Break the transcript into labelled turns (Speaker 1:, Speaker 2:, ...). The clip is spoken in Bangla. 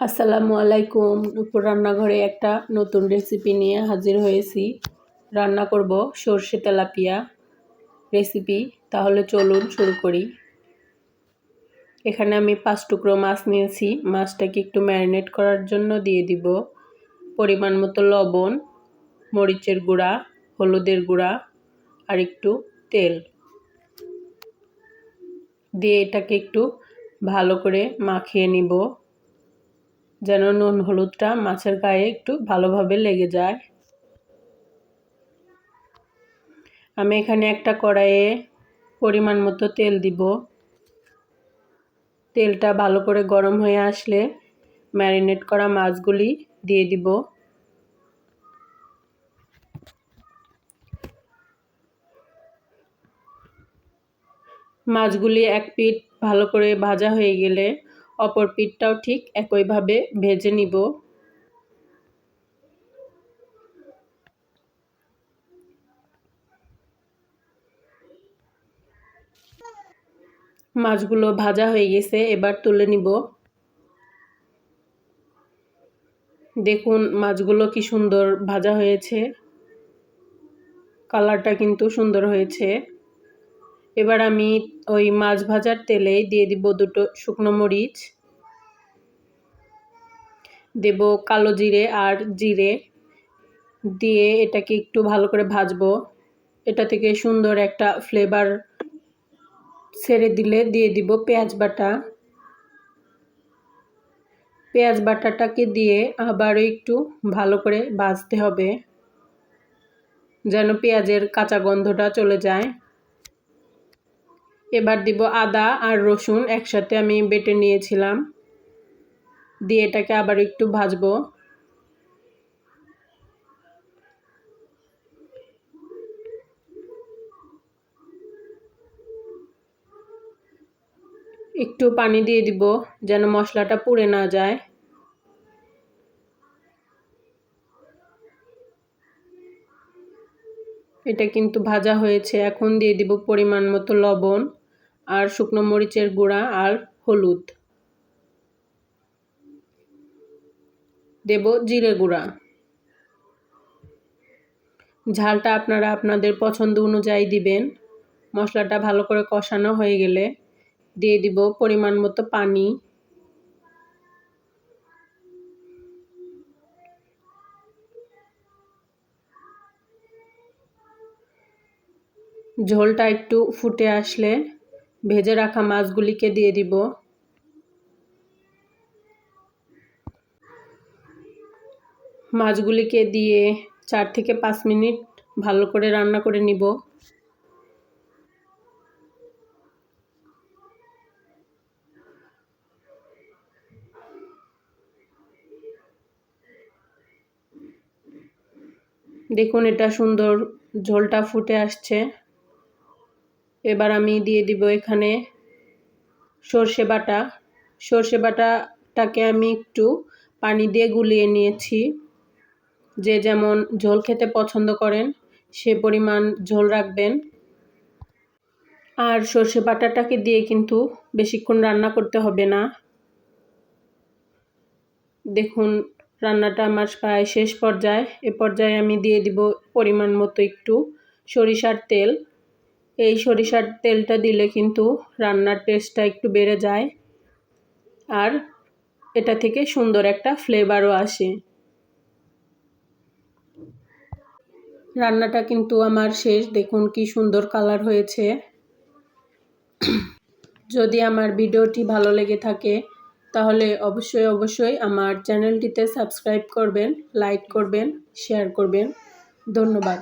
Speaker 1: আসসালামু আলাইকুম। নুপুর রান্নাঘরে একটা নতুন রেসিপি নিয়ে হাজির হয়েছি। রান্না করব সরষে তেলাপিয়া রেসিপি। তাহলে চলুন শুরু করি। এখানে আমি 5 টুকরো মাছ নিয়েছি। মাছটাকে একটু ম্যারিনেট করার জন্য দিয়ে দিব পরিমাণ মতো লবণ, মরিচের গুঁড়া, হলুদের গুঁড়া আর একটু তেল দিয়ে এটাকে একটু ভালো করে মাখিয়ে নিব, যেন নুন হলুদটা মাছের গায়ে একটু ভালোভাবে লেগে যায়। আমি এখানে একটা কড়াইয়ে পরিমাণ মতো তেল দিব। তেলটা ভালো করে গরম হয়ে আসলে ম্যারিনেট করা মাছগুলি দিয়ে দিব। মাছগুলি এক পিঠ ভালো করে ভাজা হয়ে গেলে অপর পিঠটাও ঠিক একইভাবে ভেজে নিব। মাছগুলো ভাজা হয়ে গেছে, এবার তুলে নিব। দেখুন মাছগুলো কি সুন্দর ভাজা হয়েছে, কালারটা কিন্তু সুন্দর হয়েছে। এবার আমি ওই মাছ ভাজার তেলে দিয়ে দিব 2টো শুকনো মরিচ, দেব কালো জিরে আর জিরে দিয়ে এটাকে একটু ভালো করে ভাজবো। এটা থেকে সুন্দর একটা ফ্লেভার ছেড়ে দিলে দিয়ে দিব পেঁয়াজ বাটা। পেঁয়াজ বাটাটাকে দিয়ে আবারও একটু ভালো করে ভাজতে হবে, যেন পেঁয়াজের কাঁচা গন্ধটা চলে যায়। এবার দিব আদা আর রসুন একসাথে আমি বেটে নিয়েছিলাম, দিয়ে এটাকে আবার একটু ভাজবো। একটু পানি দিয়ে দিব যেন মশলাটা পুড়ে না যায়। এটা কিন্তু ভাজা হয়েছে। এখন দিয়ে দিব পরিমাণ মতো লবণ আর শুকনো মরিচের গুঁড়া আর হলুদ, দেব জিরে গুঁড়া। ঝালটা আপনারা আপনাদের পছন্দ অনুযায়ী দিবেন। মশলাটা ভালো করে কষানো হয়ে গেলে দিয়ে দিব পরিমাণ মতো পানি। ঝোলটা একটু ফুটে আসলে ভেজে রাখা মাছগুলিকে দিয়ে দিব। মাছগুলিকে দিয়ে 4 থেকে 5 মিনিট ভালো করে রান্না করে নিব। দেখুন এটা সুন্দর ঝোলটা ফুটে আসছে। এবার আমি দিয়ে দিব এখানে সরষে বাটা। সরষে বাটাটাকে আমি একটু পানি দিয়ে গুলিয়ে নিয়েছি। যে যেমন ঝোল খেতে পছন্দ করেন সে পরিমাণ ঝোল রাখবেন। আর সরষে বাটাটাকে দিয়ে কিন্তু বেশিক্ষণ রান্না করতে হবে না। দেখুন রান্নাটা আমার প্রায় শেষ পর্যায়ে। এ পর্যায়ে আমি দিয়ে দিব পরিমাণ মতো একটু সরিষার তেল। এই সরিষার তেলটা দিলে কিন্তু রান্নার টেস্টটা একটু বেড়ে যায় আর এটা থেকে সুন্দর একটা ফ্লেভারও আসে। রান্নাটা কিন্তু আমার শেষ। দেখুন কি সুন্দর কালার হয়েছে। যদি আমার ভিডিওটি ভালো লেগে থাকে তাহলে অবশ্যই আমার চ্যানেলটিতে সাবস্ক্রাইব করবেন, লাইক করবেন, শেয়ার করবেন। ধন্যবাদ।